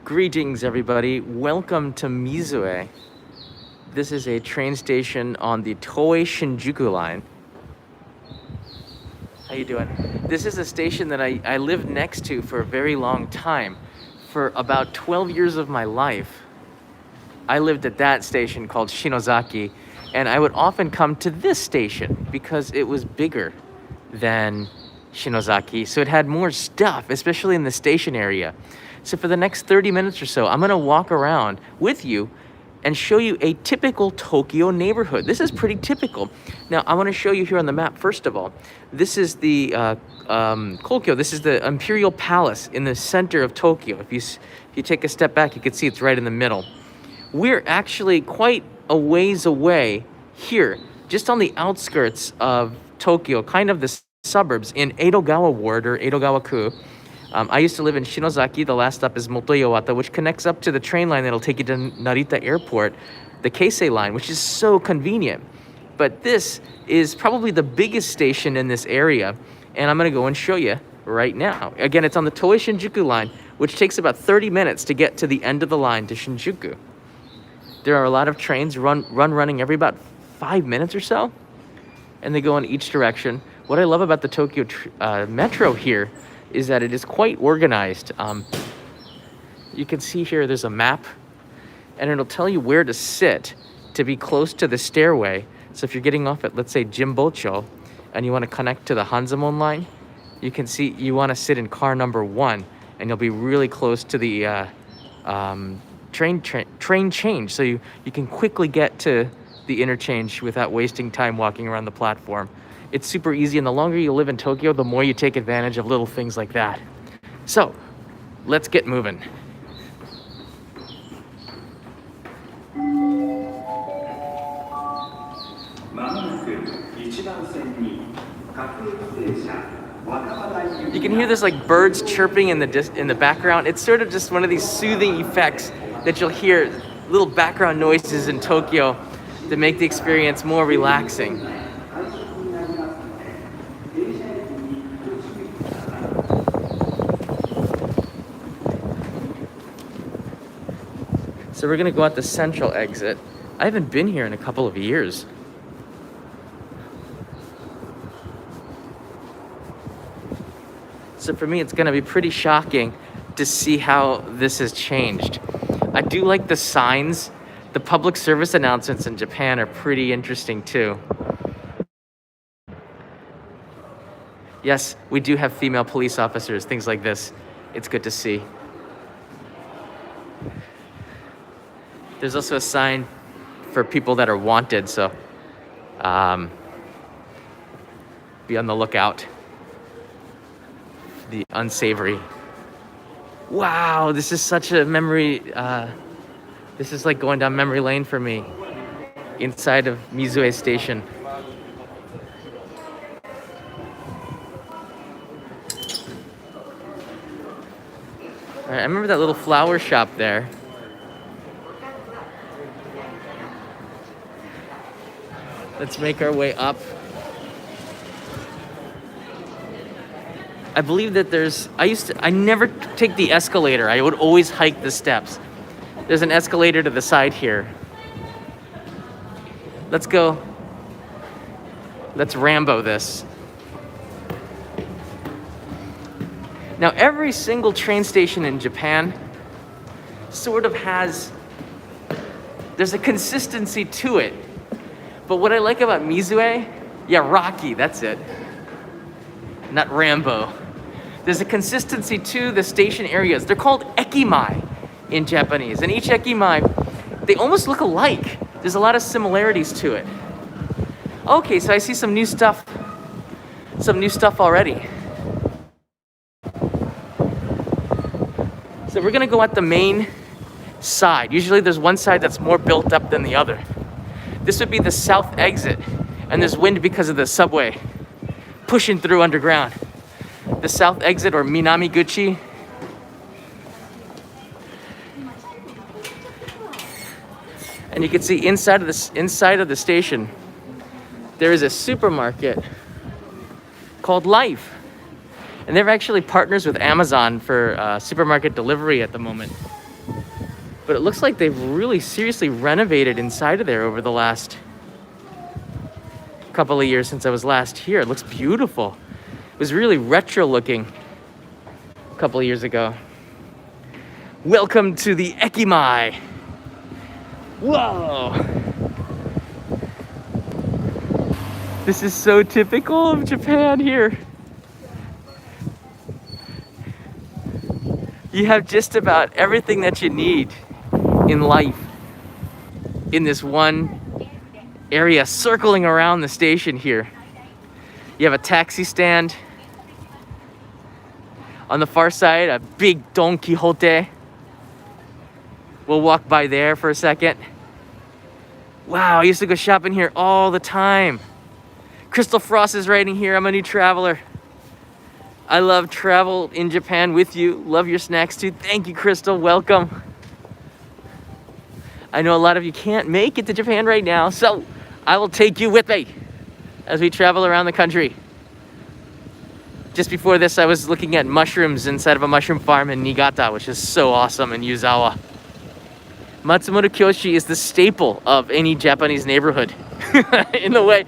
Greetings, everybody. Welcome to Mizue. This is a train station on the Toei Shinjuku line. How you doing? This is a station that I lived next to for a very long time. For about 12 years of my life, I lived at that station called Shinozaki, and I would often come to this station because it was bigger than Shinozaki, so it had more stuff, especially in the station area. So for the next 30 minutes or so, I'm gonna walk around with you and show you a typical Tokyo neighborhood. This is pretty typical. Now, I wanna show you here on the map, first of all, this is the Kokyo, this is the Imperial Palace in the center of Tokyo. If you take a step back, you can see it's right in the middle. We're actually quite a ways away here, just on the outskirts of Tokyo, kind of the suburbs in Edogawa Ward or Edogawa-ku. I used to live in Shinozaki. The last stop is Motoyowata, which connects up to the train line that'll take you to Narita Airport, the Keisei line, which is so convenient. But this is probably the biggest station in this area, and I'm gonna go and show you right now. Again, it's on the Toei Shinjuku line, which takes about 30 minutes to get to the end of the line to Shinjuku. There are a lot of trains running every about 5 minutes or so, and they go in each direction. What I love about the Tokyo Metro here is that it is quite organized. You can see here there's a map, and it'll tell you where to sit to be close to the stairway. So if you're getting off at, let's say, Jimbocho, and you want to connect to the Hanzamon line, you can see you want to sit in car number 1, and you'll be really close to the train change. So you can quickly get to the interchange without wasting time walking around the platform. It's super easy, and the longer you live in Tokyo, the more you take advantage of little things like that. So, let's get moving. You can hear this like birds chirping in the background. It's sort of just one of these soothing effects that you'll hear, little background noises in Tokyo that make the experience more relaxing. So we're gonna go out the central exit. I haven't been here in a couple of years. So for me, it's gonna be pretty shocking to see how this has changed. I do like the signs. The public service announcements in Japan are pretty interesting too. Yes, we do have female police officers, things like this. It's good to see. There's also a sign for people that are wanted, so be on the lookout. The unsavory. Wow, this is such a memory. This is like going down memory lane for me inside of Mizue Station. All right, I remember that little flower shop there. Let's make our way up. I believe that I never take the escalator. I would always hike the steps. There's an escalator to the side here. Let's go. Let's Rambo this. Now, every single train station in Japan sort of there's a consistency to it. But what I like about Mizue, Rocky, that's it. Not Rambo. There's a consistency to the station areas. They're called ekimai in Japanese. And each ekimai, they almost look alike. There's a lot of similarities to it. Okay, so I see some new stuff already. So we're gonna go at the main side. Usually there's one side that's more built up than the other. This would be the south exit, and there's wind because of the subway pushing through underground. The south exit, or Minamiguchi. And you can see inside of the station, there is a supermarket called Life. And they're actually partners with Amazon for supermarket delivery at the moment. But it looks like they've really seriously renovated inside of there over the last couple of years since I was last here. It looks beautiful. It was really retro looking a couple of years ago. Welcome to the Ekimai. Whoa! This is so typical of Japan here. You have just about everything that you need in life in this one area circling around the station here. You have a taxi stand. On the far side, a big Don Quixote. We'll walk by there for a second. Wow, I used to go shopping here all the time. Crystal Frost is writing here, I'm a new traveler. I love travel in Japan with you. Love your snacks too. Thank you, Crystal, welcome. I know a lot of you can't make it to Japan right now, so I will take you with me as we travel around the country. Just before this, I was looking at mushrooms inside of a mushroom farm in Niigata, which is so awesome, in Yuzawa. Matsumoto Kyoshi is the staple of any Japanese neighborhood. In the way,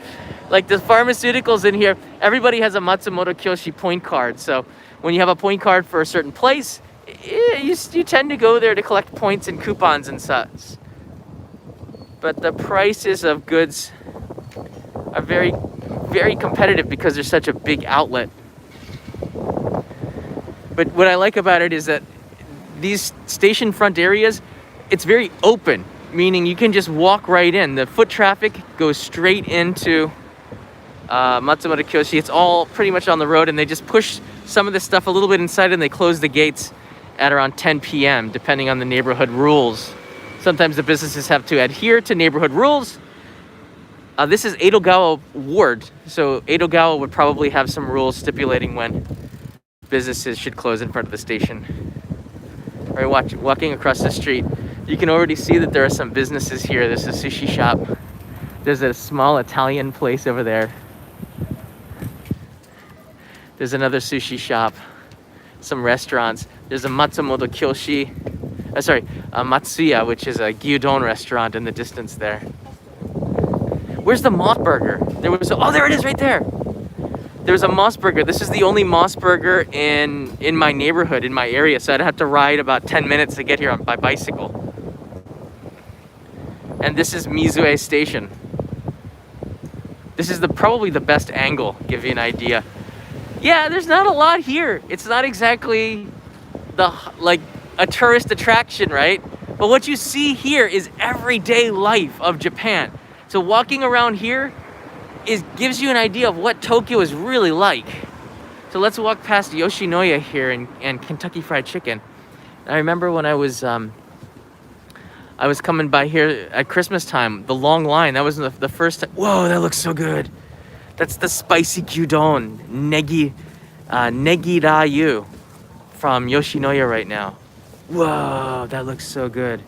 like the pharmaceuticals in here, everybody has a Matsumoto Kyoshi point card. So when you have a point card for a certain place, you tend to go there to collect points and coupons and such. But the prices of goods are very, very competitive because there's such a big outlet. But what I like about it is that these station front areas, it's very open, meaning you can just walk right in. The foot traffic goes straight into Matsumoto Kyoshi. It's all pretty much on the road, and they just push some of this stuff a little bit inside, and they close the gates at around 10 p.m. depending on the neighborhood rules. Sometimes the businesses have to adhere to neighborhood rules. This is Edogawa Ward, so Edogawa would probably have some rules stipulating when businesses should close in front of the station. All right, walking across the street, you can already see that there are some businesses here. There's a sushi shop. There's a small Italian place over there. There's another sushi shop, some restaurants. There's a Matsumoto Kyoshi, Matsuya, which is a gyudon restaurant in the distance there. Where's the Moss Burger? Oh, there it is right there. There's a Moss Burger. This is the only Moss Burger in my neighborhood, in my area, so I'd have to ride about 10 minutes to get here by bicycle. And this is Mizue Station. This is probably the best angle, give you an idea. Yeah, there's not a lot here. It's not exactly like a tourist attraction, right? But what you see here is everyday life of Japan. So walking around here gives you an idea of what Tokyo is really like. So let's walk past Yoshinoya here and Kentucky Fried Chicken. I remember when I was coming by here at Christmas time, the long line, that was the first time. Whoa, that looks so good. That's the spicy gyudon, negi rayu from Yoshinoya right now. Whoa, that looks so good.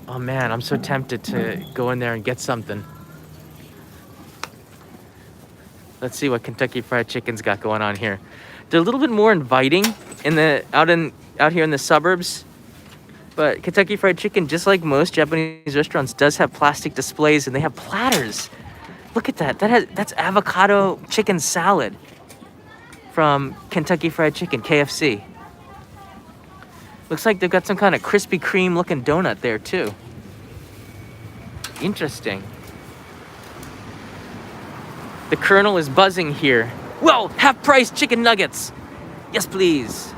Oh man, I'm so tempted to go in there and get something. Let's see what Kentucky Fried Chicken's got going on here. They're a little bit more inviting out here in the suburbs. But Kentucky Fried Chicken, just like most Japanese restaurants, does have plastic displays, and they have platters. Look at that. That's avocado chicken salad from Kentucky Fried Chicken, KFC. Looks like they've got some kind of Krispy Kreme looking donut there too. Interesting. The Colonel is buzzing here. Whoa, half-price chicken nuggets. Yes, please.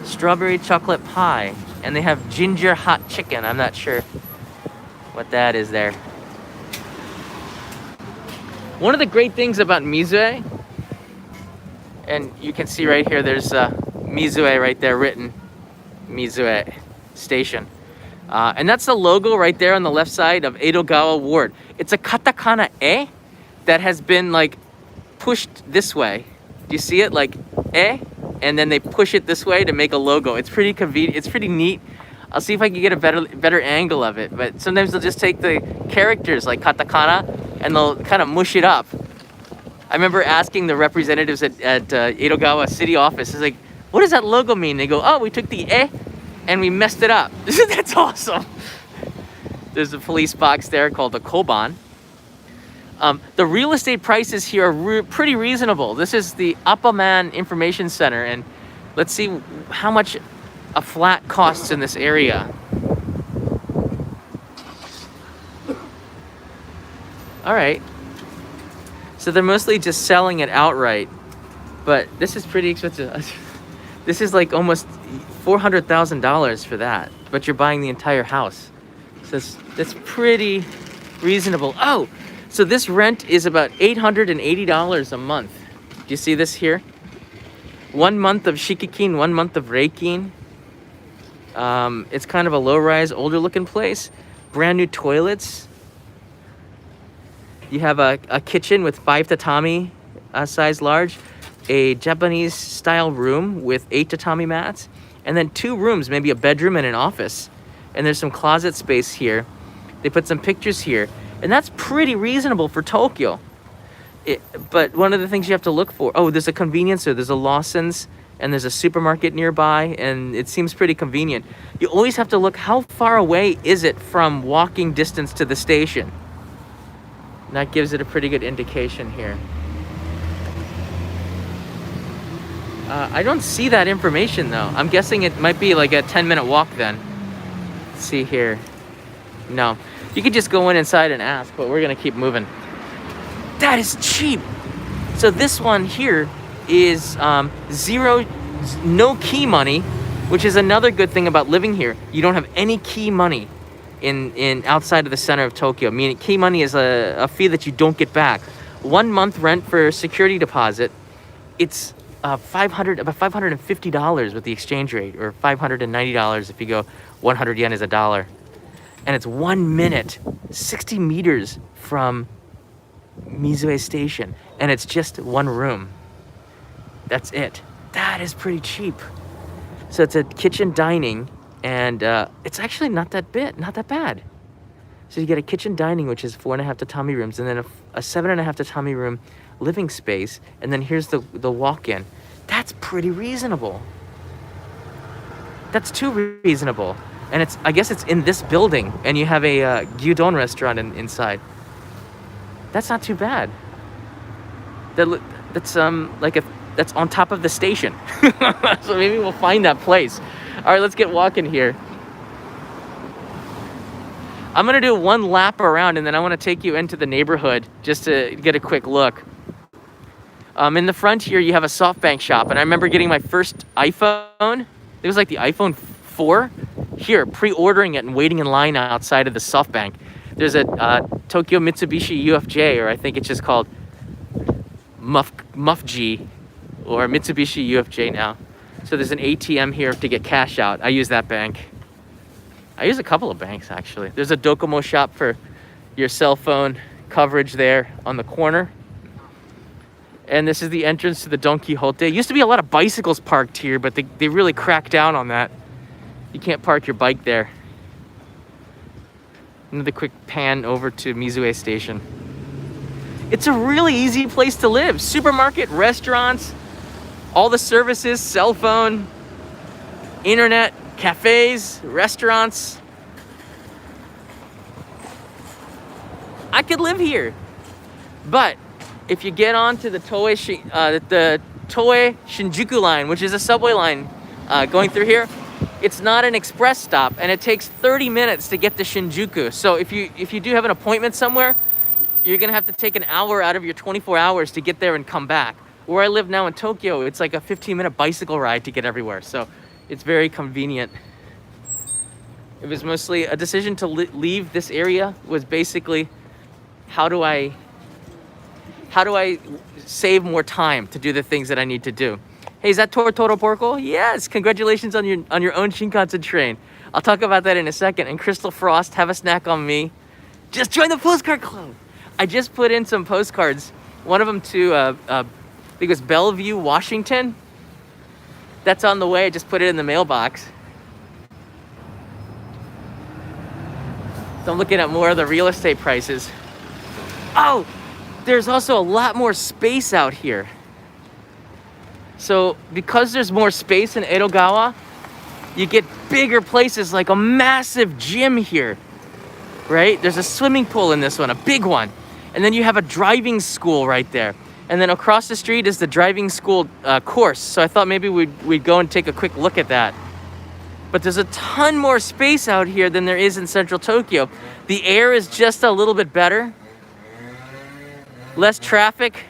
Strawberry chocolate pie. And they have ginger hot chicken. I'm not sure what that is there. One of the great things about Mizue, and you can see right here, there's Mizue right there written, Mizue Station. And that's the logo right there on the left side of Edogawa Ward. It's a katakana e that has been like pushed this way. Do you see it? Like e, and then they push it this way to make a logo. It's pretty convenient. It's pretty neat. I'll see if I can get a better angle of it. But sometimes they'll just take the characters like katakana and they'll kind of mush it up. I remember asking the representatives at Edogawa city office, it's like, what does that logo mean? They go, oh, we took the eh and we messed it up. That's awesome. There's a police box there called the Koban. The real estate prices here are pretty reasonable. This is the Upperman Information Center, and let's see how much a flat costs in this area. All right. So they're mostly just selling it outright, but this is pretty expensive. This is like almost $400,000 for that, but you're buying the entire house. So that's pretty reasonable. Oh, so this rent is about $880 a month. Do you see this here? 1 month of Shikakin, 1 month of Reikin. It's kind of a low-rise, older-looking place. Brand new toilets. You have a kitchen with 5 tatami size large, a Japanese-style room with 8 tatami mats, and then 2 rooms, maybe a bedroom and an office. And there's some closet space here. They put some pictures here. And that's pretty reasonable for Tokyo. But one of the things you have to look for, oh, there's a convenience store, there's a Lawson's, and there's a supermarket nearby, and it seems pretty convenient. You always have to look, how far away is it from walking distance to the station? And that gives it a pretty good indication here. I don't see that information though. I'm guessing it might be like a 10-minute walk then. Let's see here. No. You could just go inside and ask, but we're gonna keep moving. That is cheap. So this one here is no key money, which is another good thing about living here. You don't have any key money in outside of the center of Tokyo. Meaning key money is a fee that you don't get back. 1 month rent for security deposit. It's about $550 with the exchange rate, or $590 if you go 100 yen is $1. And it's 1 minute, 60 meters from Mizue Station, and it's just 1 room. That's it. That is pretty cheap. So it's a kitchen dining, and it's actually not that bad. So you get a kitchen dining, which is 4.5 tatami rooms, and then a 7.5 tatami room living space, and then here's the walk-in. That's pretty reasonable. That's too reasonable. And I guess it's in this building, and you have a gyudon restaurant inside. That's not too bad. That's that's on top of the station. So maybe we'll find that place. All right, let's get walking here. I'm gonna do 1 lap around, and then I want to take you into the neighborhood just to get a quick look. In the front here, you have a SoftBank shop, and I remember getting my first iPhone. It was like the iPhone 4. Here, pre-ordering it and waiting in line outside of the SoftBank. There's a Tokyo Mitsubishi UFJ, or I think it's just called MUFG, or Mitsubishi UFJ now. So there's an ATM here to get cash out. I use that bank. I use a couple of banks, actually. There's a Docomo shop for your cell phone coverage there on the corner. And this is the entrance to the Don Quixote. Used to be a lot of bicycles parked here, but they really cracked down on that. You can't park your bike there. Another quick pan over to Mizue Station. It's a really easy place to live. Supermarket, restaurants, all the services, cell phone, internet, cafes, restaurants. I could live here. But if you get onto the Toei Shinjuku line, which is a subway line going through here, it's not an express stop, and it takes 30 minutes to get to Shinjuku. So if you do have an appointment somewhere, you're gonna have to take an hour out of your 24 hours to get there and come back. Where I live now in Tokyo, it's like a 15-minute bicycle ride to get everywhere. So it's very convenient. It was mostly a decision to leave this area. Was basically, how do I save more time to do the things that I need to do? Hey, is that Toro Porco? Yes, congratulations on your own Shinkansen train. I'll talk about that in a second. And Crystal Frost, have a snack on me. Just join the postcard club. I just put in some postcards. One of them to, I think it was Bellevue, Washington. That's on the way. I just put it in the mailbox. So I'm looking at more of the real estate prices. Oh, there's also a lot more space out here. So because there's more space in Edogawa, you get bigger places like a massive gym here, right? There's a swimming pool in this one, a big one. And then you have a driving school right there. And then across the street is the driving school course. So I thought maybe we'd go and take a quick look at that. But there's a ton more space out here than there is in central Tokyo. The air is just a little bit better. Less traffic.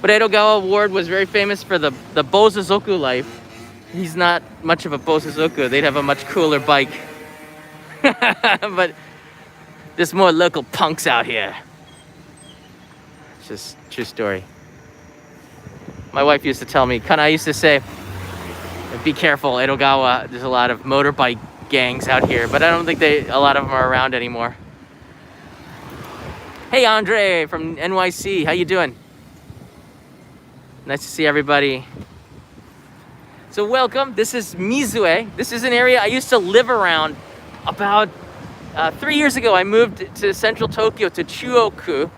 But Edogawa Ward was very famous for the Bosozoku life. He's not much of a Bosozoku. They'd have a much cooler bike. But there's more local punks out here. It's just true story. My wife used to tell me, Kana used to say, be careful, Edogawa, there's a lot of motorbike gangs out here, but I don't think a lot of them are around anymore. Hey Andre from NYC, how you doing? Nice to see everybody. So welcome, this is Mizue. This is an area I used to live around. About 3 years ago, I moved to central Tokyo to Chuoku,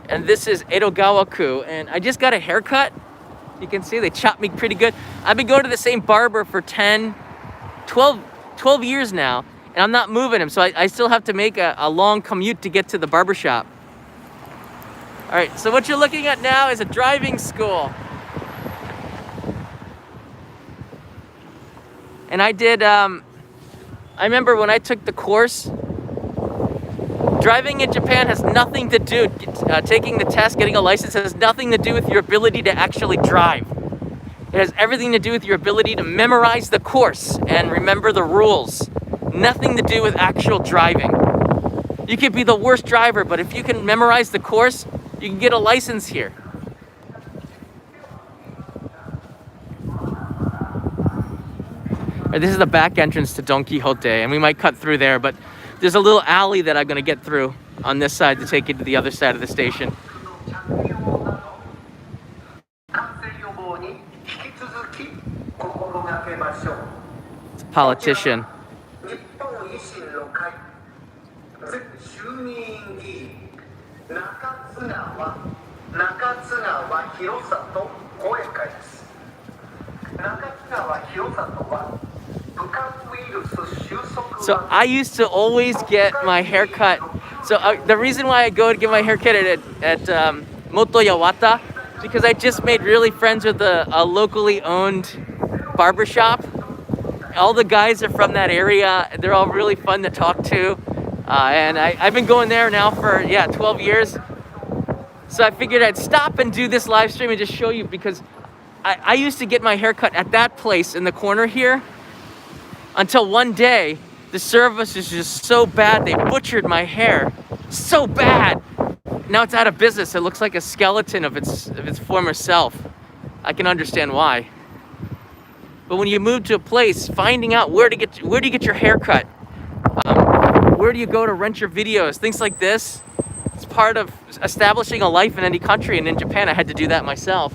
and this is Edogawa-ku, and I just got a haircut. You can see they chopped me pretty good. I've been going to the same barber for 12 years now, and I'm not moving him, so I still have to make a long commute to get to the barber shop. All right, so what you're looking at now is a driving school. And I did, I remember when I took the course, driving in Japan has nothing to do, taking the test, getting a license has nothing to do with your ability to actually drive. It has everything to do with your ability to memorize the course and remember the rules. Nothing to do with actual driving. You could be the worst driver, but if you can memorize the course, you can get a license here. This is the back entrance to Don Quixote, and we might cut through there, but there's a little alley that I'm gonna get through on this side to take you to the other side of the station. It's a politician. So I used to always get my hair cut. So the reason why I go to get my hair cut at Moto Yawata is because I just made really friends with a locally owned barbershop. All the guys are from that area. They're all really fun to talk to. And I've been going there now for, 12 years. So I figured I'd stop and do this live stream and just show you, because I used to get my hair cut at that place in the corner here until one day the service is just so bad, they butchered my hair so bad. Now it's out of business. It looks like a skeleton of its former self. I can understand why. But when you move to a place, finding out where do you get your hair cut, where do you go to rent your videos, things like this, it's part of establishing a life in any country, and in Japan I had to do that myself.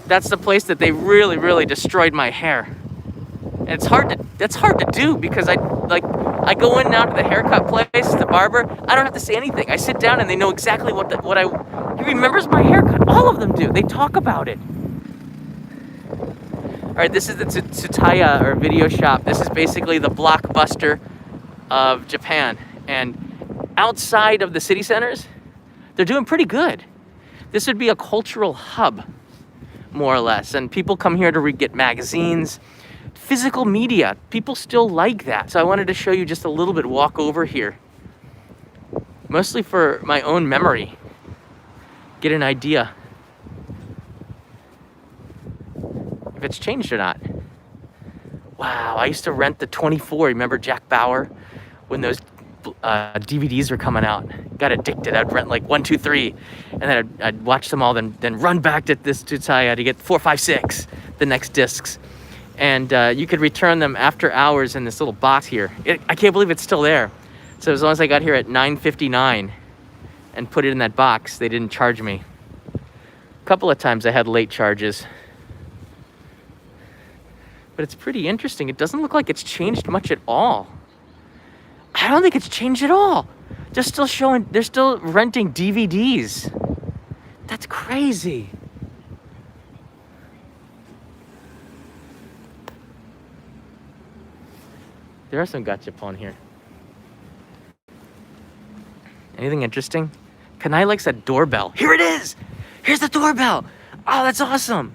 That's the place that they really, really destroyed my hair. And that's hard to do, because I go in now to the haircut place, the barber, I don't have to say anything. I sit down and they know exactly he remembers my haircut. All of them do. They talk about it. All right, this is the Tsutaya, or video shop. This is basically the Blockbuster of Japan. And outside of the city centers, they're doing pretty good. This would be a cultural hub, more or less. And people come here to get magazines, physical media. People still like that. So I wanted to show you just a little bit, walk over here. Mostly for my own memory. Get an idea if it's changed or not. Wow, I used to rent the 24. Remember Jack Bauer? When those DVDs were coming out. Got addicted. I'd rent like 1, 2, 3, and then I'd watch them all, then run back to this Tsutaya to get 4, 5, 6, the next discs. And you could return them after hours in this little box here. I can't believe it's still there. So as long as I got here at 9:59 and put it in that box, they didn't charge me. A couple of times I had late charges. But it's pretty interesting. It doesn't look like it's changed much at all. I don't think it's changed at all. They're still renting DVDs. That's crazy. There are some gachapon here. Anything interesting? Kanai likes that doorbell. Here it is! Here's the doorbell! Oh, that's awesome!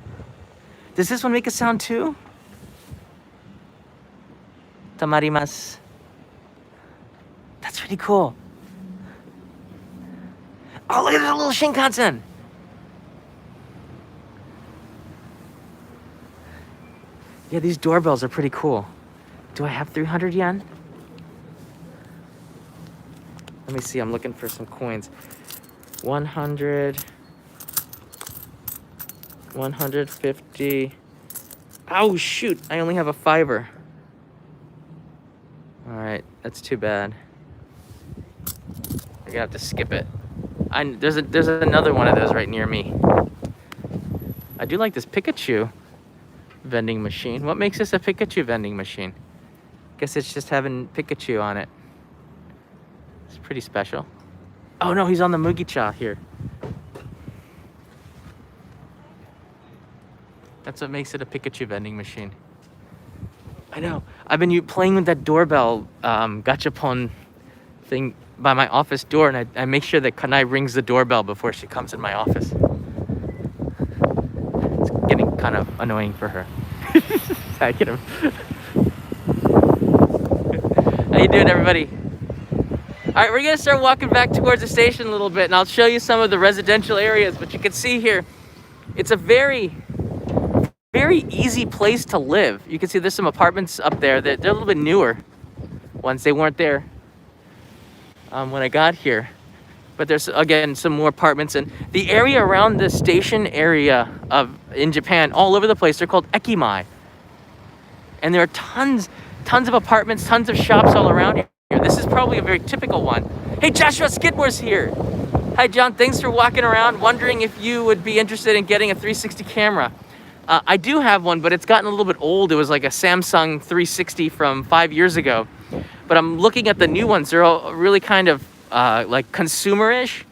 Does this one make a sound too? Tamarimasu. That's pretty cool. Oh, look at that little Shinkansen! Yeah, these doorbells are pretty cool. Do I have 300 yen? Let me see, I'm looking for some coins. 100, 150. Oh shoot, I only have a fiver. All right, that's too bad. I'm gonna have to skip it. There's another one of those right near me. I do like this Pikachu vending machine. What makes this a Pikachu vending machine? Guess it's just having Pikachu on it. It's pretty special. Oh no, he's on the Mugicha here. That's what makes it a Pikachu vending machine. I know. I've been playing with that doorbell gachapon thing by my office door, and I make sure that Kanai rings the doorbell before she comes in my office. It's getting kind of annoying for her. I get him. How you doing, everybody? All right, we're gonna start walking back towards the station a little bit, and I'll show you some of the residential areas. But you can see here, it's a very easy place to live. You can see there's some apartments up there that they're a little bit newer ones. They weren't there when I got here. But there's, again, some more apartments. And the area around the station area in Japan, all over the place, they're called ekimai. And there are tons of apartments, tons of shops all around here. This is probably a very typical one. Hey, Joshua Skidmore's here. Hi, John. Thanks for walking around. Wondering if you would be interested in getting a 360 camera. I do have one, but it's gotten a little bit old. It was like a Samsung 360 from 5 years ago. But I'm looking at the new ones. They're all really kind of like consumer-ish.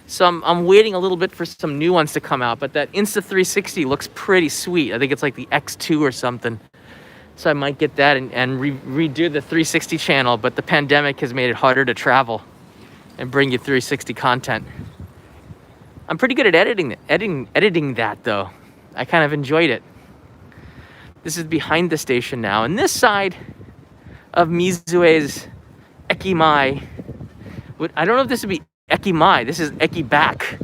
So I'm waiting a little bit for some new ones to come out. But that Insta360 looks pretty sweet. I think it's like the X2 or something. So I might get that and redo the 360 channel. But the pandemic has made it harder to travel and bring you 360 content. I'm pretty good at editing that, though. I kind of enjoyed it. This is behind the station now. And this side of Mizue's ekimai, I don't know if this would be ekimai. This is ekibak.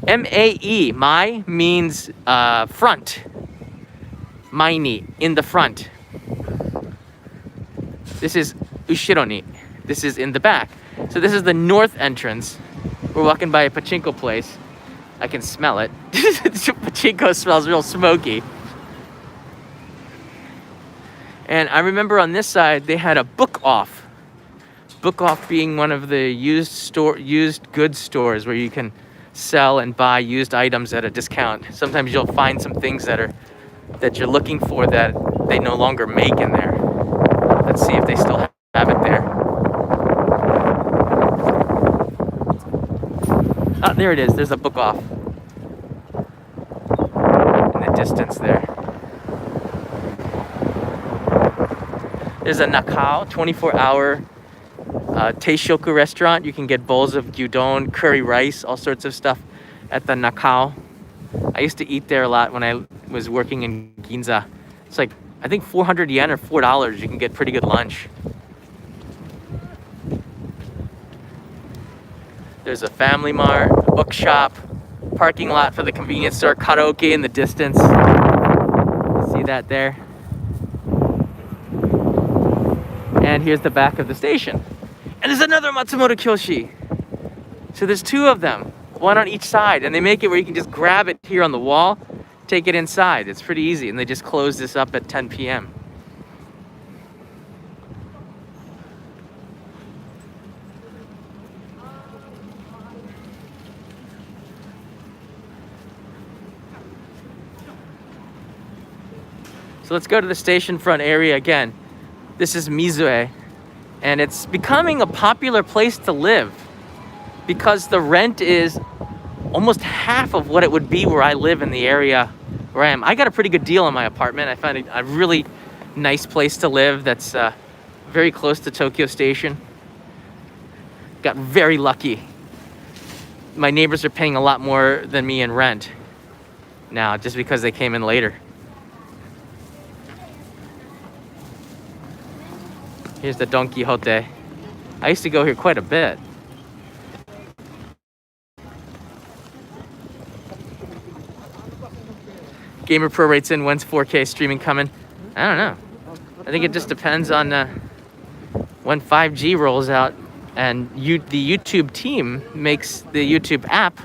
M-A-E. Mai means front. Mai ni, in the front. This is ushiro ni. This is in the back. So this is the north entrance. We're walking by a pachinko place. I can smell it. Pachinko smells real smoky. And I remember on this side, they had a book off. Book off being one of the used goods stores where you can sell and buy used items at a discount. Sometimes you'll find some things that you're looking for that they no longer make in there. Let's see if they still have it there. Oh, there it is. There's a book off in the distance there. There's a Nakao 24-hour teishoku restaurant. You can get bowls of gyudon, curry rice, all sorts of stuff at the Nakao. I used to eat there a lot when I was working in Ginza. It's like, I think 400 yen or $4. You can get pretty good lunch. There's a Family Mart, a bookshop, parking lot for the convenience store, karaoke in the distance. See that there? And here's the back of the station. And there's another Matsumoto Kyoshi. So there's two of them, one on each side. And they make it where you can just grab it here on the wall, take it inside. It's pretty easy. And they just close this up at 10 p.m. So let's go to the station front area again. This is Mizue, and it's becoming a popular place to live because the rent is almost half of what it would be where I live in the area where I am. I got a pretty good deal on my apartment. I found a really nice place to live that's very close to Tokyo Station. Got very lucky. My neighbors are paying a lot more than me in rent now just because they came in later. Here's the Don Quixote. I used to go here quite a bit. Gamer Pro writes in, when's 4K streaming coming? I don't know. I think it just depends on when 5G rolls out, and the YouTube team makes the YouTube app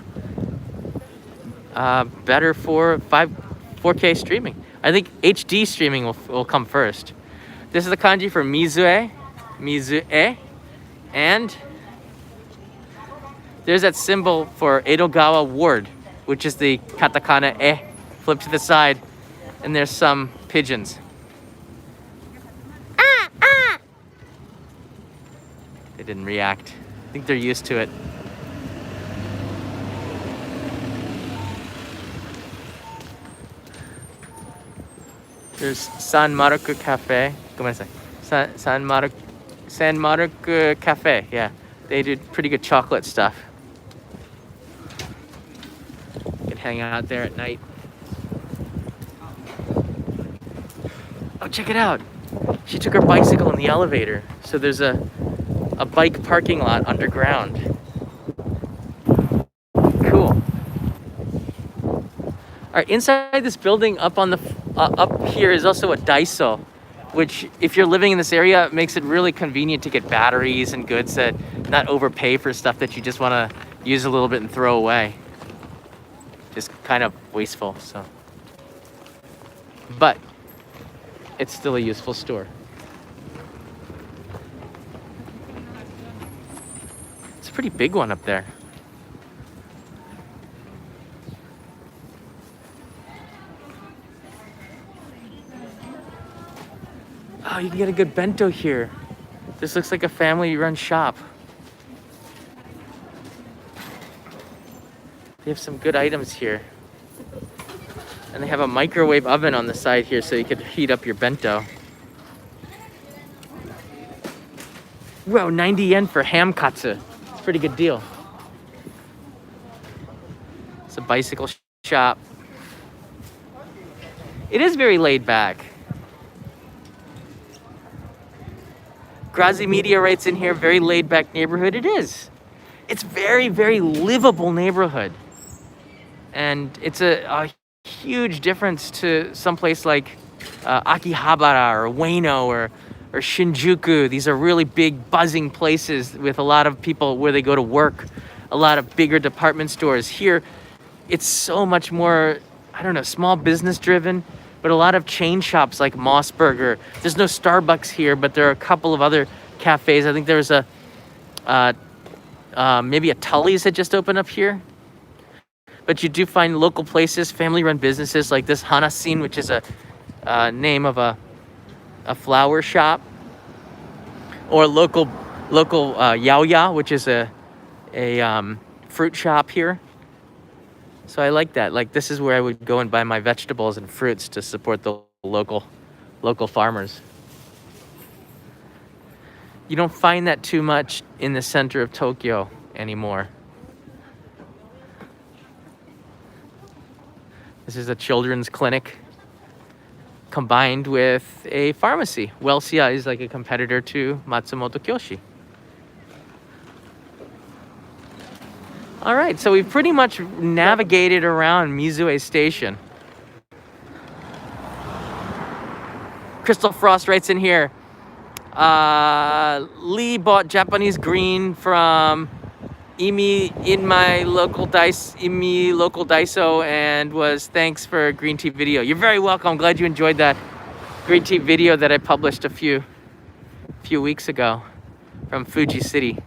better for 4K streaming. I think HD streaming will come first. This is the kanji for Mizue, and there's that symbol for Edogawa Ward, which is the katakana e, flipped to the side, and there's some pigeons. They didn't react. I think they're used to it. There's San Marco Cafe. San Marco Cafe. Yeah, they do pretty good chocolate stuff. You can hang out there at night. Oh, check it out. She took her bicycle in the elevator. So there's a bike parking lot underground. Cool. All right, inside this building, up here is also a Daiso, which, if you're living in this area, makes it really convenient to get batteries and goods that not overpay for stuff that you just want to use a little bit and throw away. Just kind of wasteful, so. But it's still a useful store. It's a pretty big one up there. Oh, you can get a good bento here. This looks like a family-run shop. They have some good items here. And they have a microwave oven on the side here so you could heat up your bento. Whoa, 90 yen for ham katsu. It's a pretty good deal. It's a bicycle shop. It is very laid back. Grazi Media writes in here, very laid back neighborhood. It is. It's very, very livable neighborhood. And it's a huge difference to someplace like Akihabara or Ueno or Shinjuku. These are really big, buzzing places with a lot of people where they go to work, a lot of bigger department stores. Here, it's so much more, I don't know, small business driven, but a lot of chain shops like Mossberger. There's no Starbucks here, but there are a couple of other cafes. I think there's maybe a Tully's that just opened up here. But you do find local places, family-run businesses like this Hanasin, which is a name of a flower shop, or local Yaoya, which is a fruit shop here. So I like that. Like, this is where I would go and buy my vegetables and fruits to support the local farmers. You don't find that too much in the center of Tokyo anymore. This is a children's clinic combined with a pharmacy. Welcia is like a competitor to Matsumoto Kyoshi. All right, so we've pretty much navigated around Mizue Station. Crystal Frost writes in here, Lee bought Japanese green from Imi in my local Daiso and was thanks for a green tea video. You're very welcome. I'm glad you enjoyed that green tea video that I published a few weeks ago from Fuji City.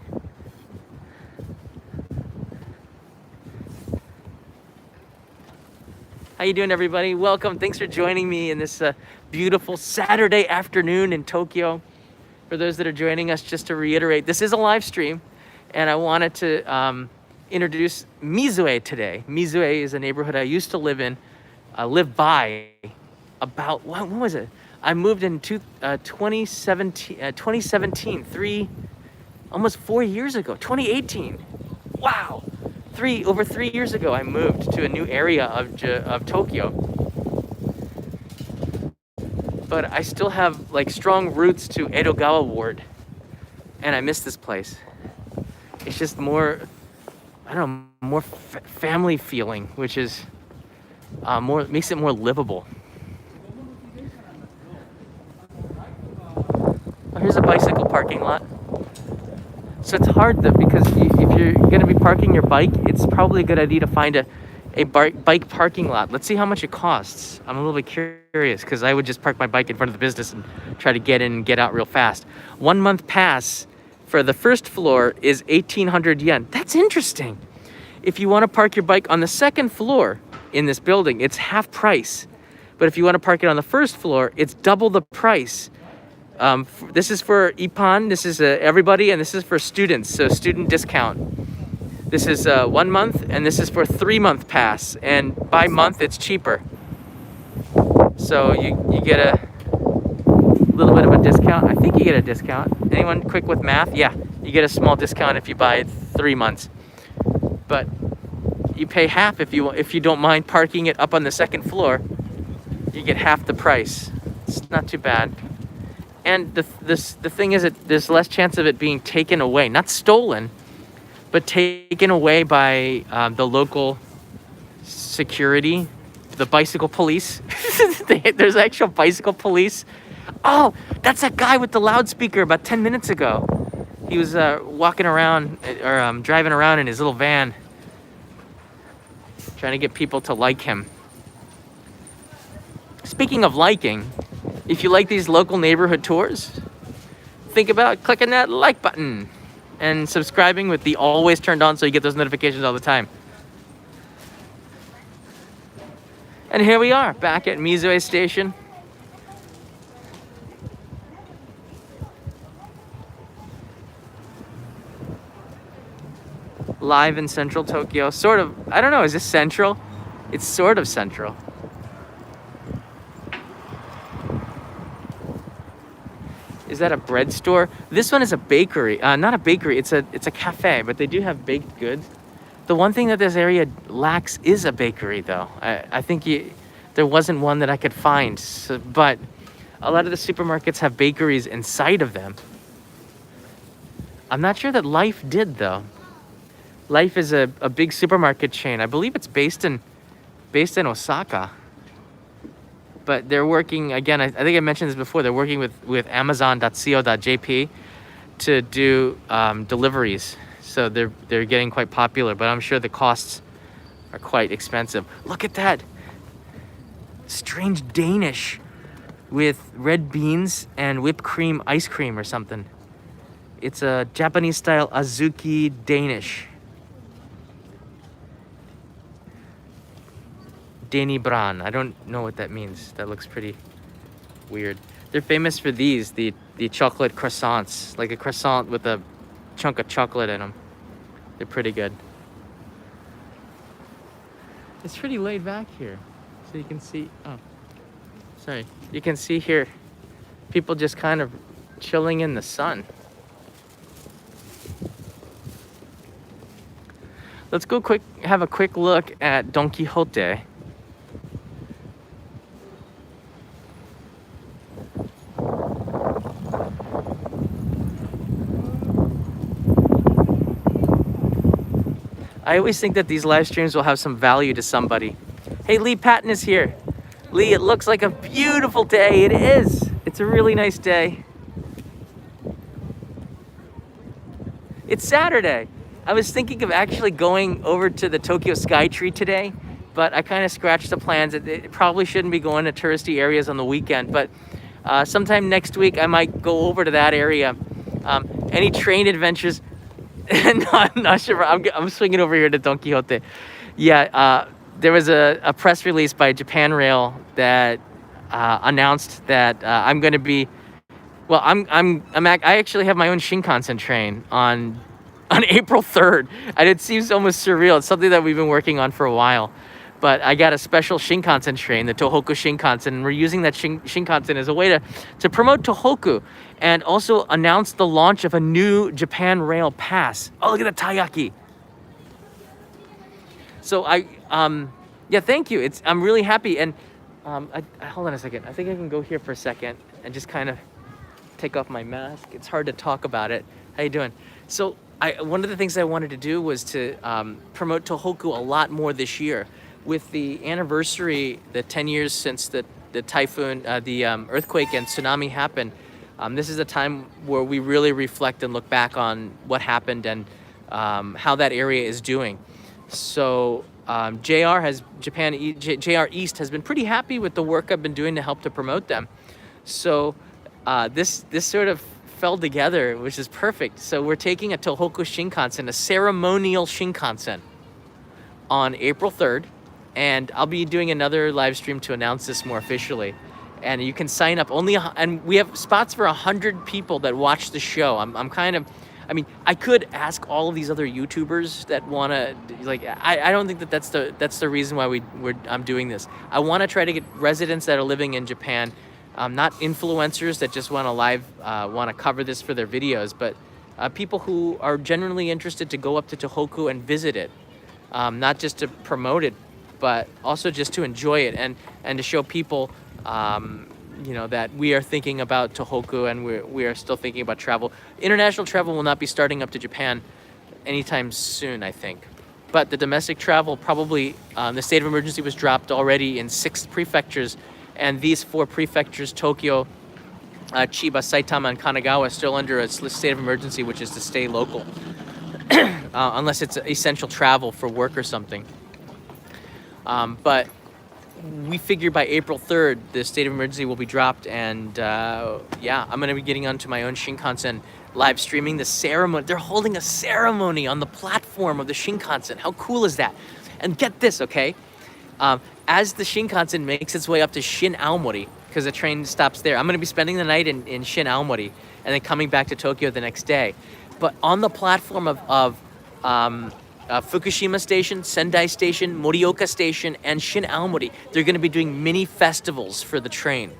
How you doing, everybody? Welcome. Thanks for joining me in this beautiful Saturday afternoon in Tokyo. For those that are joining us, just to reiterate, this is a live stream, and I wanted to introduce Mizue today. Mizue is a neighborhood I used to live by about, when was it? I moved in 2017, almost 4 years ago, 2018. Wow, over 3 years ago, I moved to a new area of Tokyo. But I still have like strong roots to Edogawa Ward, and I miss this place. It's just more, I don't know, more family feeling, which is makes it more livable. Oh, here's a bicycle parking lot. So it's hard though, because if you're gonna be parking your bike, it's probably a good idea to find a bike parking lot. Let's see how much it costs. I'm a little bit curious, because I would just park my bike in front of the business and try to get in and get out real fast. 1 month pass for the first floor is 1,800 yen. That's interesting. If you want to park your bike on the second floor in this building, it's half price. But if you want to park it on the first floor, it's double the price. This is for Ipan, this is everybody, and this is for students, so student discount. This is 1 month, and this is for 3-month pass, and by month it's cheaper. So you get a little bit of a discount. I think you get a discount. Anyone quick with math? Yeah, you get a small discount if you buy 3 months. But you pay half if you don't mind parking it up on the second floor. You get half the price. It's not too bad. And the thing is that there's less chance of it being taken away, not stolen, but taken away by the local security, the bicycle police. There's actual bicycle police. Oh, that's that guy with the loudspeaker about 10 minutes ago. He was walking around, or driving around in his little van, trying to get people to like him. Speaking of liking, if you like these local neighborhood tours, think about clicking that like button and subscribing with the always turned on so you get those notifications all the time. And here we are, back at Mizue Station. Live in central Tokyo, sort of, I don't know, is this central? It's sort of central. Is that a bread store? This one is a bakery. Not a bakery, it's a cafe, but they do have baked goods. The one thing that this area lacks is a bakery, though. I think there wasn't one that I could find, but a lot of the supermarkets have bakeries inside of them. I'm not sure that Life did, though. Life is a big supermarket chain. I believe it's based in Osaka. But they're working, again, I think I mentioned this before, they're working with Amazon.co.jp to do deliveries. So they're getting quite popular, but I'm sure the costs are quite expensive. Look at that. Strange Danish with red beans and whipped cream ice cream or something. It's a Japanese style Azuki Danish. Dani Bran. I don't know what that means. That looks pretty weird. They're famous for these, the chocolate croissants, like a croissant with a chunk of chocolate in them. They're pretty good. It's pretty laid back here. So you can see, oh, sorry. You can see here, people just kind of chilling in the sun. Let's go have a quick look at Don Quixote. I always think that these live streams will have some value to somebody. Hey, Lee Patton is here. Lee, it looks like a beautiful day. It is. It's a really nice day. It's Saturday. I was thinking of actually going over to the Tokyo Skytree today, but I kind of scratched the plans. It probably shouldn't be going to touristy areas on the weekend, but sometime next week I might go over to that area. Any train adventures? No, I'm not sure. I'm swinging over here to Don Quixote. Yeah, there was a press release by Japan Rail that announced that I'm going to be. Well, I actually have my own Shinkansen train on on April 3rd. And it seems almost surreal. It's something that we've been working on for a while. But I got a special Shinkansen train, the Tohoku Shinkansen, and we're using that Shinkansen as a way to promote Tohoku and also announce the launch of a new Japan Rail Pass. Oh, look at the taiyaki. So yeah, thank you. I'm really happy. And hold on a second. I think I can go here for a second and just kind of take off my mask. It's hard to talk about it. How you doing? So one of the things I wanted to do was to promote Tohoku a lot more this year. With the anniversary, the 10 years since the typhoon, the earthquake and tsunami happened, this is a time where we really reflect and look back on what happened and how that area is doing. So JR East has been pretty happy with the work I've been doing to help to promote them. So this sort of fell together, which is perfect. So we're taking a Tohoku Shinkansen, a ceremonial Shinkansen, on April 3rd. And I'll be doing another live stream to announce this more officially. And you can sign up and we have spots for 100 people that watch the show. I mean, I could ask all of these other YouTubers that want to, like, I don't think that's the reason why I'm doing this. I want to try to get residents that are living in Japan, not influencers that just want to cover this for their videos, but people who are genuinely interested to go up to Tohoku and visit it, not just to promote it, but also just to enjoy it and to show people, that we are thinking about Tohoku and we are still thinking about travel. International travel will not be starting up to Japan anytime soon, I think. But the domestic travel probably, the state of emergency was dropped already in 6 prefectures, and these 4 prefectures, Tokyo, Chiba, Saitama, and Kanagawa, are still under a state of emergency, which is to stay local, unless it's essential travel for work or something. But we figure by April 3rd, the state of emergency will be dropped. And yeah, I'm going to be getting onto my own Shinkansen, live streaming the ceremony. They're holding a ceremony on the platform of the Shinkansen. How cool is that? And get this, okay? As the Shinkansen makes its way up to Shin Aomori, because the train stops there, I'm going to be spending the night in Shin Aomori and then coming back to Tokyo the next day. But on the platform of Fukushima Station, Sendai Station, Morioka Station, and Shin Aomori, they're going to be doing mini festivals for the train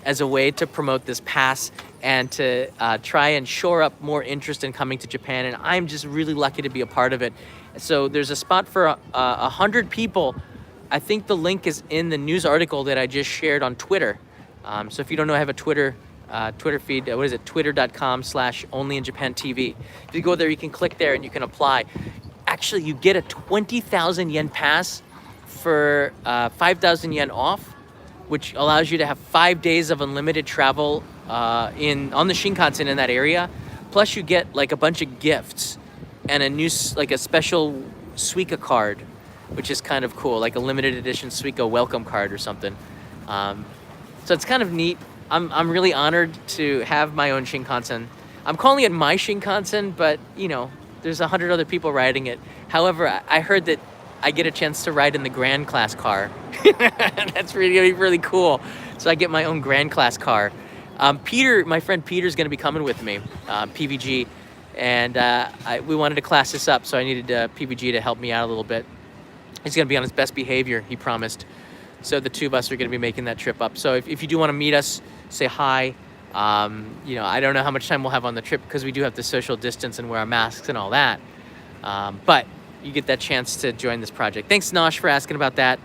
as a way to promote this pass and to try and shore up more interest in coming to Japan. And I'm just really lucky to be a part of it. So there's a spot for 100 people. I think the link is in the news article that I just shared on Twitter. So if you don't know, I have a Twitter feed. What is it? Twitter.com/onlyinjapantv. If you go there, you can click there and you can apply. Actually, you get a 20,000 yen pass for 5,000 yen off, which allows you to have 5 days of unlimited travel on the Shinkansen in that area. Plus, you get like a bunch of gifts and a special Suica card, which is kind of cool, like a limited edition Suica welcome card or something. So it's kind of neat. I'm really honored to have my own Shinkansen. I'm calling it my Shinkansen, but there's 100 other people riding it. However, I heard that I get a chance to ride in the Grand Class car. That's really cool. So I get my own Grand Class car. Peter, my friend Peter's going to be coming with me, PVG, and we wanted to class this up, so I needed PVG to help me out a little bit. He's going to be on his best behavior, he promised. So the 2 of us are going to be making that trip up. So if you do want to meet us, say hi. I don't know how much time we'll have on the trip because we do have to social distance and wear our masks and all that. But you get that chance to join this project. Thanks, Nosh, for asking about that.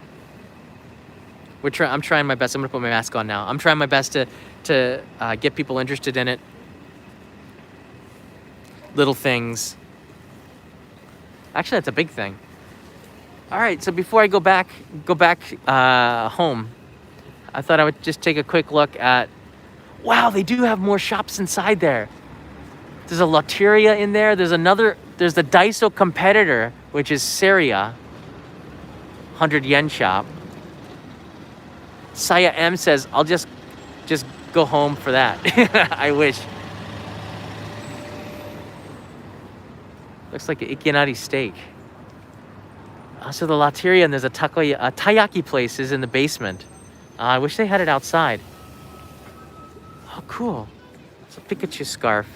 I'm trying my best. I'm going to put my mask on now. I'm trying my best to get people interested in it. Little things. Actually, that's a big thing. All right, so before I go back home, I thought I would just take a quick look at. Wow, they do have more shops inside there. There's a Lotteria in there. There's the Daiso competitor, which is Seria, 100 yen shop. Saya M says, I'll just go home for that. I wish. Looks like an Ikinari steak. So the Lotteria, and there's a taiyaki place is in the basement. I wish they had it outside. Oh, cool. It's a Pikachu scarf.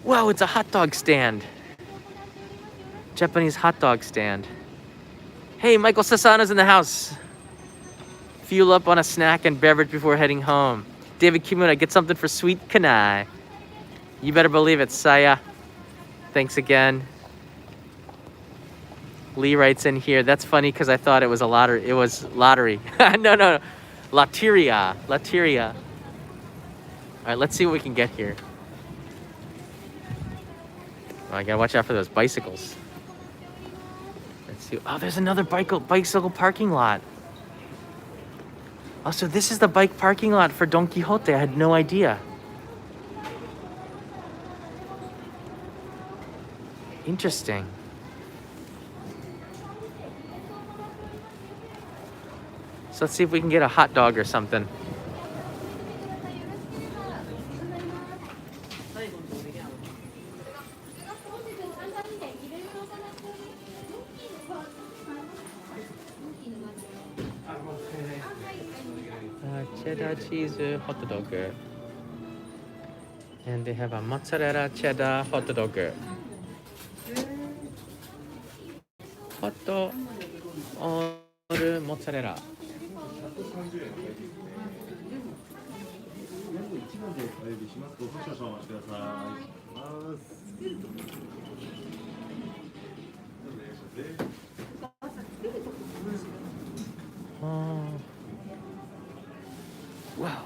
Whoa, it's a hot dog stand. Japanese hot dog stand. Hey, Michael Sasano's in the house. Fuel up on a snack and beverage before heading home. David Kimura, get something for sweet Kanai. You better believe it, Saya. Thanks again. Lee writes in here, that's funny because I thought it was a lottery. It was lottery. No. Lotteria. All right, let's see what we can get here. Oh, I gotta watch out for those bicycles. Let's see. Oh, there's another bicycle parking lot. Oh, so this is the bike parking lot for Don Quixote. I had no idea. Interesting. So let's see if we can get a hot dog or something. Cheddar cheese hot dog. And they have a mozzarella cheddar hot dog. Hot or mozzarella. Oh. Wow.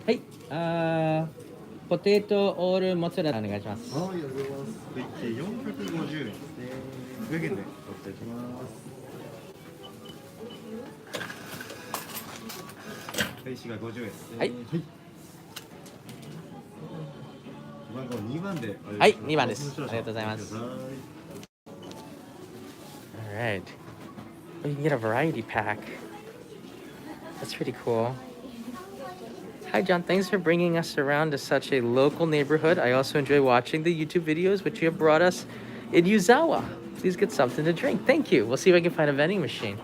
Hey,ポテトオールモッツァレラお願いします。はい、ありがとうございます。450円ですね。500円で取っていきます。石が50円ですね。はい。番号2番で。はい、2番です。ありがとうございます。All right. Well, you can get a variety pack. That's pretty cool. Hi, John. Thanks for bringing us around to such a local neighborhood. I also enjoy watching the YouTube videos which you have brought us in Yuzawa. Please get something to drink. Thank you. We'll see if I can find a vending machine.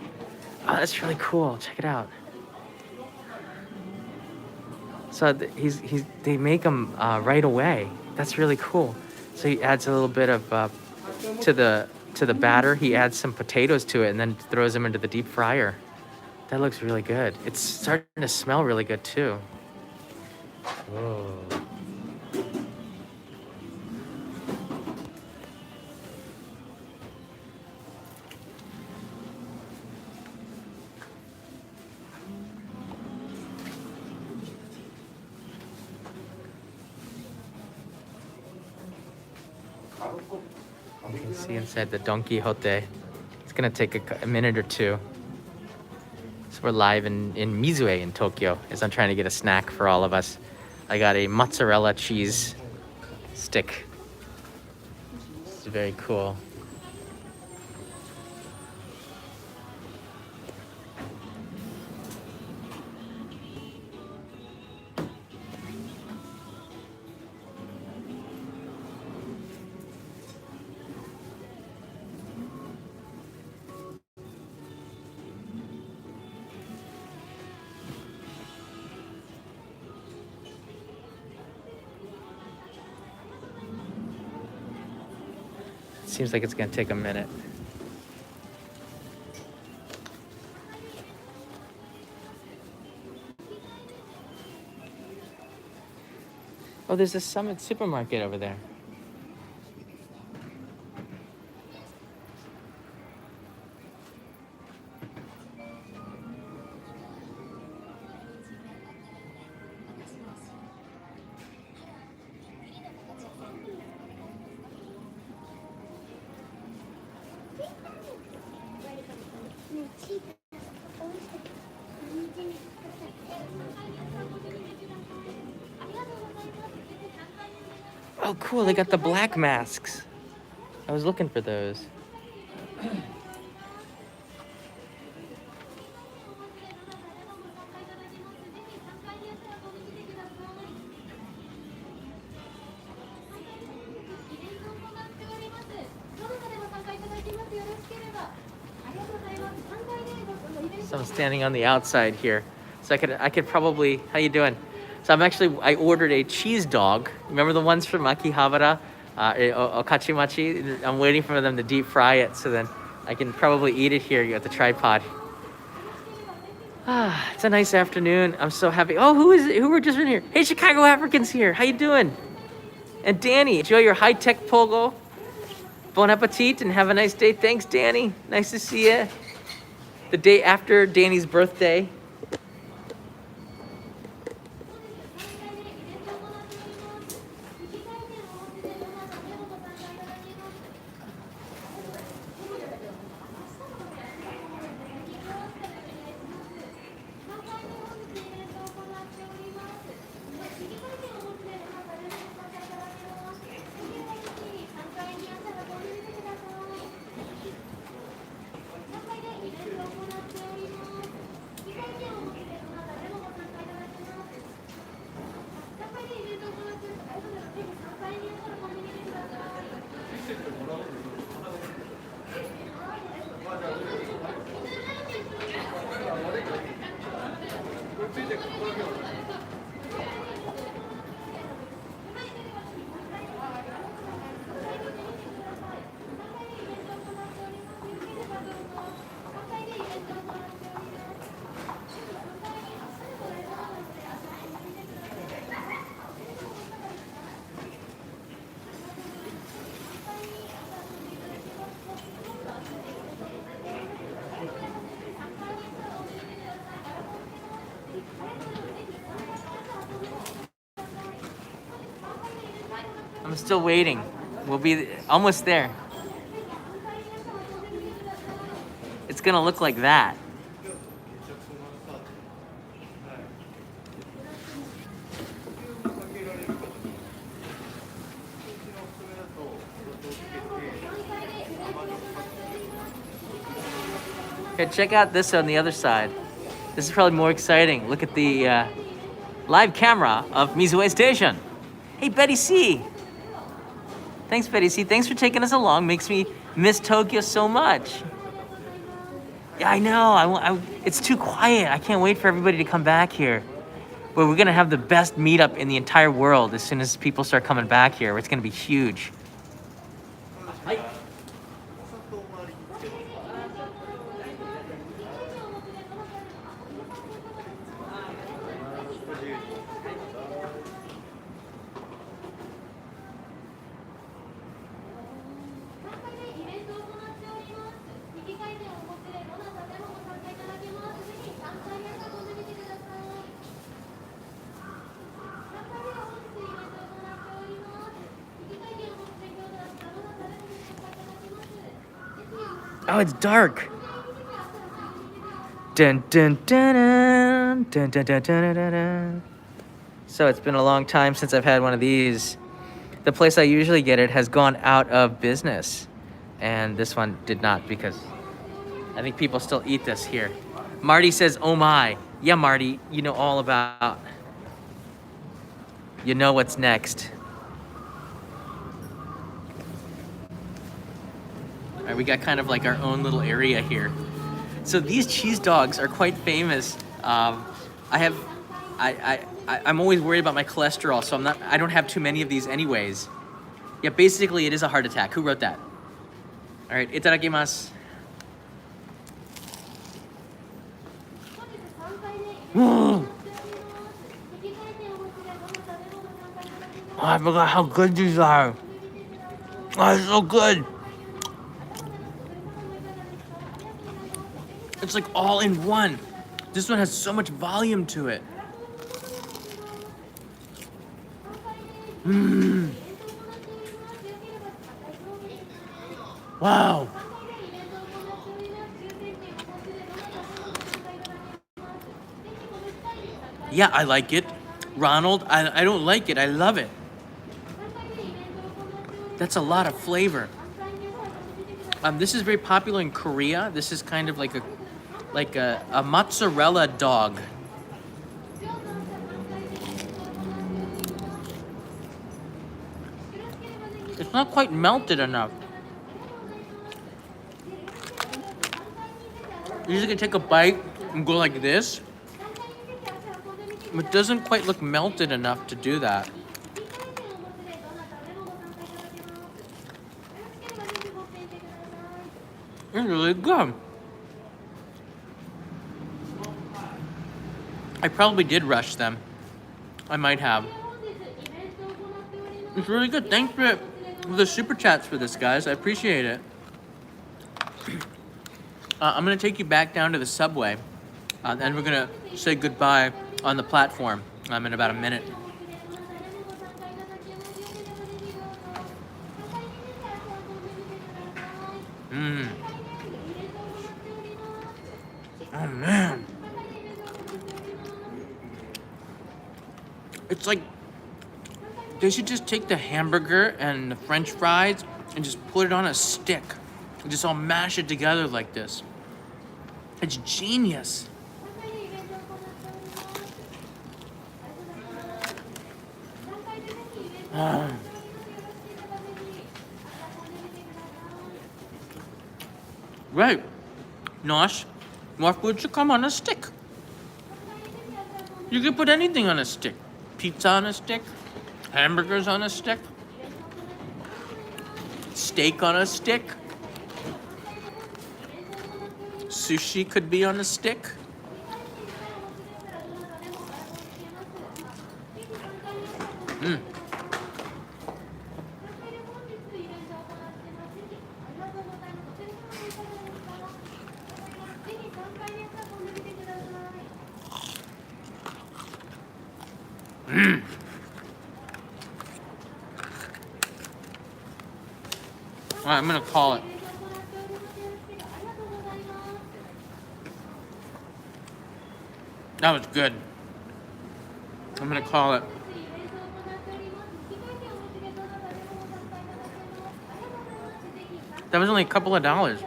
Oh, that's really cool. Check it out. So they make them right away. That's really cool. So he adds a little bit of to the batter. He adds some potatoes to it and then throws them into the deep fryer. That looks really good. It's starting to smell really good too. Whoa. You can see inside the Don Quixote. It's gonna take a minute or two. So we're live in Mizue in Tokyo as I'm trying to get a snack for all of us. I got a mozzarella cheese stick. It's very cool. Seems like it's gonna take a minute. Oh, there's a Summit supermarket over there. Oh, cool, they got the black masks. I was looking for those. So I'm standing on the outside here. So I could probably, how you doing? So I ordered a cheese dog. Remember the ones from Akihabara? Okachimachi? I'm waiting for them to deep fry it so then I can probably eat it here at the tripod. It's a nice afternoon. I'm so happy. Oh, who is it? Who were just in here? Hey, Chicago Africans here. How you doing? And Danny, enjoy your high-tech pogo. Bon appetit and have a nice day. Thanks, Danny. Nice to see you. The day after Danny's birthday. I'm still waiting. We'll be almost there. It's gonna look like that. Okay, check out this on the other side. This is probably more exciting. Look at the live camera of Mizue Station. Hey, Betty C. Thanks, Betty C. Thanks for taking us along. Makes me miss Tokyo so much. Yeah, I know. It's too quiet. I can't wait for everybody to come back here. But we're gonna have the best meetup in the entire world as soon as people start coming back here. It's gonna be huge. Oh, it's dark. Dun dun dun dun dun dun dun dun dun dun. So it's been a long time since I've had one of these. The place I usually get it has gone out of business, and this one did not because I think people still eat this here. Marty says, "Oh my, yeah, Marty, you know all about. You know what's next." All right, we got kind of like our own little area here. So these cheese dogs are quite famous. I'm always worried about my cholesterol, so I don't have too many of these anyways. Yeah, basically it is a heart attack. Who wrote that? All right, itadakimasu. Oh, I forgot how good these are. Oh, it's so good. It's like all in one. This one has so much volume to it. Mmm. Wow. Yeah, I like it. Ronald, I don't like it. I love it. That's a lot of flavor. This is very popular in Korea. This is kind of like a mozzarella dog. It's not quite melted enough. Usually can take a bite and go like this. It doesn't quite look melted enough to do that. It's really good. I probably did rush them. I might have. It's really good. Thanks for the super chats for this, guys. I appreciate it. I'm gonna take you back down to the subway, and we're gonna say goodbye on the platform in about a minute. Oh man. It's like they should just take the hamburger and the french fries and just put it on a stick and just all mash it together like this. It's genius. Right. Nosh, more food should come on a stick. You can put anything on a stick. Pizza on a stick, hamburgers on a stick, steak on a stick, sushi could be on a stick. All right, I'm gonna call it. That was good. I'm gonna call it. That was only a couple of dollars.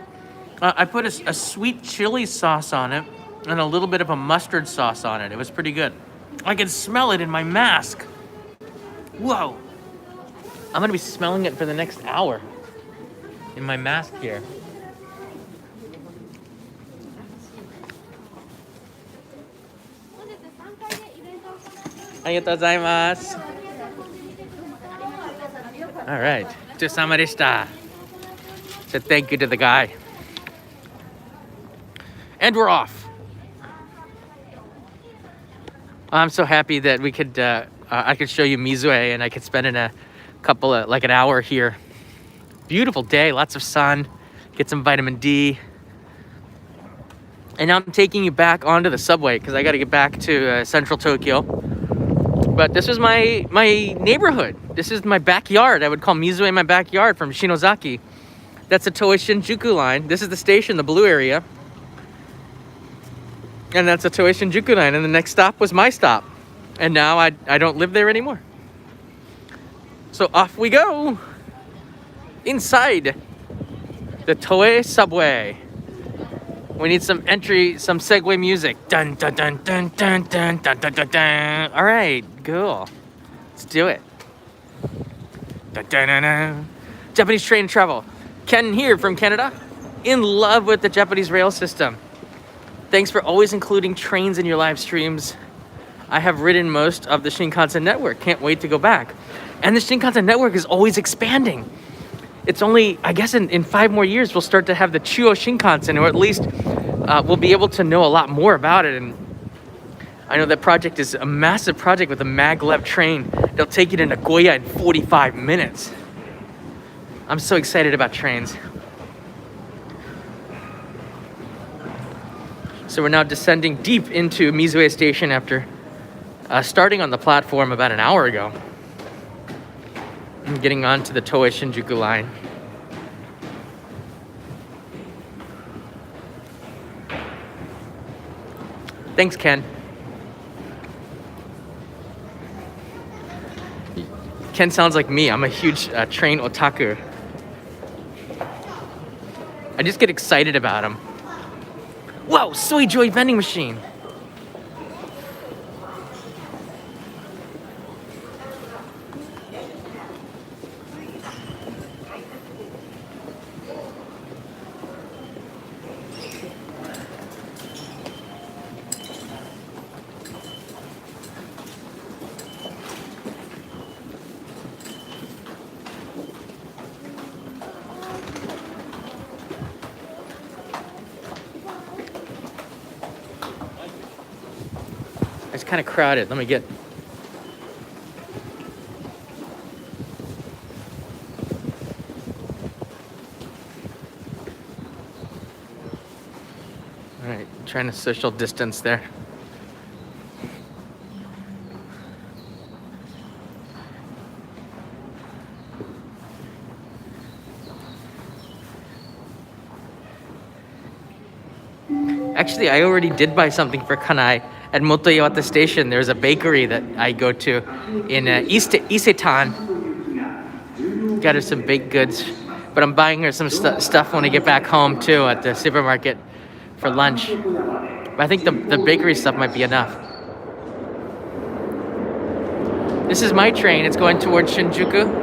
I put a sweet chili sauce on it and a little bit of a mustard sauce on it. It was pretty good. I can smell it in my mask. Whoa. I'm gonna be smelling it for the next hour in my mask here. Arigatou gozaimasu. All right. Gochou deshita. Said thank you to the guy. And we're off. I'm so happy that we could, I could show you Mizue and I could spend in a couple of, like an hour here. Beautiful day, lots of sun, get some vitamin D. And now I'm taking you back onto the subway because I got to get back to central Tokyo. But this is my neighborhood. This is my backyard. I would call Mizue my backyard from Shinozaki. That's the Toei Shinjuku line. This is the station, the blue area. And that's the Toei Shinjuku line. And the next stop was my stop. And now I don't live there anymore. So off we go. Inside the Toei subway. We need some segue music. Dun dun dun dun dun dun dun dun dun dun. All right, cool. Let's do it. Dun, dun, dun, dun. Japanese train travel. Ken here from Canada. In love with the Japanese rail system. Thanks for always including trains in your live streams. I have ridden most of the Shinkansen network. Can't wait to go back. And the Shinkansen network is always expanding. It's only, I guess in 5 more years, we'll start to have the Chuo Shinkansen, or at least we'll be able to know a lot more about it. And I know that project is a massive project with a maglev train. They'll take you to Nagoya in 45 minutes. I'm so excited about trains. So we're now descending deep into Mizue Station after starting on the platform about an hour ago. I'm getting on to the Toei Shinjuku line. Thanks, Ken. Ken sounds like me. I'm a huge train otaku. I just get excited about him. Whoa, Soy Joy vending machine. It's kind of crowded. Let me get. All right, trying to social distance there. Actually, I already did buy something for Kanai at Motoyawata Station. There's a bakery that I go to in Isetan. Got her some baked goods, but I'm buying her some stuff when I get back home too at the supermarket for lunch. But I think the bakery stuff might be enough. This is my train. It's going towards Shinjuku.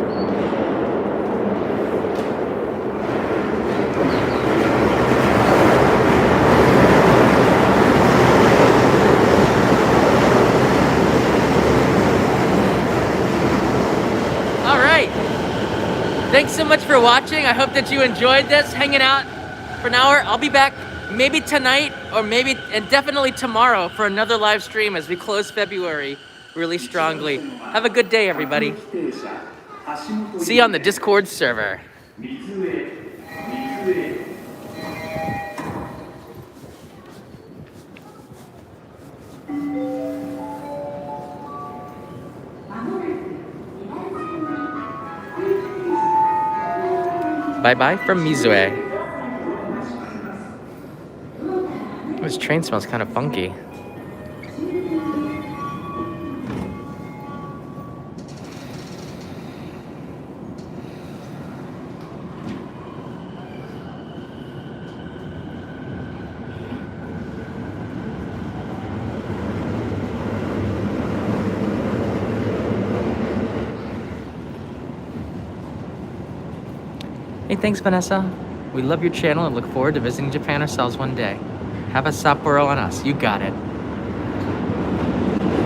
Thanks so much for watching. I hope that you enjoyed this, hanging out for an hour. I'll be back maybe tonight or maybe and definitely tomorrow for another live stream as we close February really strongly. Have a good day, everybody. See you on the Discord server. Bye-bye from Mizue. This train smells kind of funky. Hey, thanks, Vanessa. We love your channel and look forward to visiting Japan ourselves one day. Have a Sapporo on us. You got it.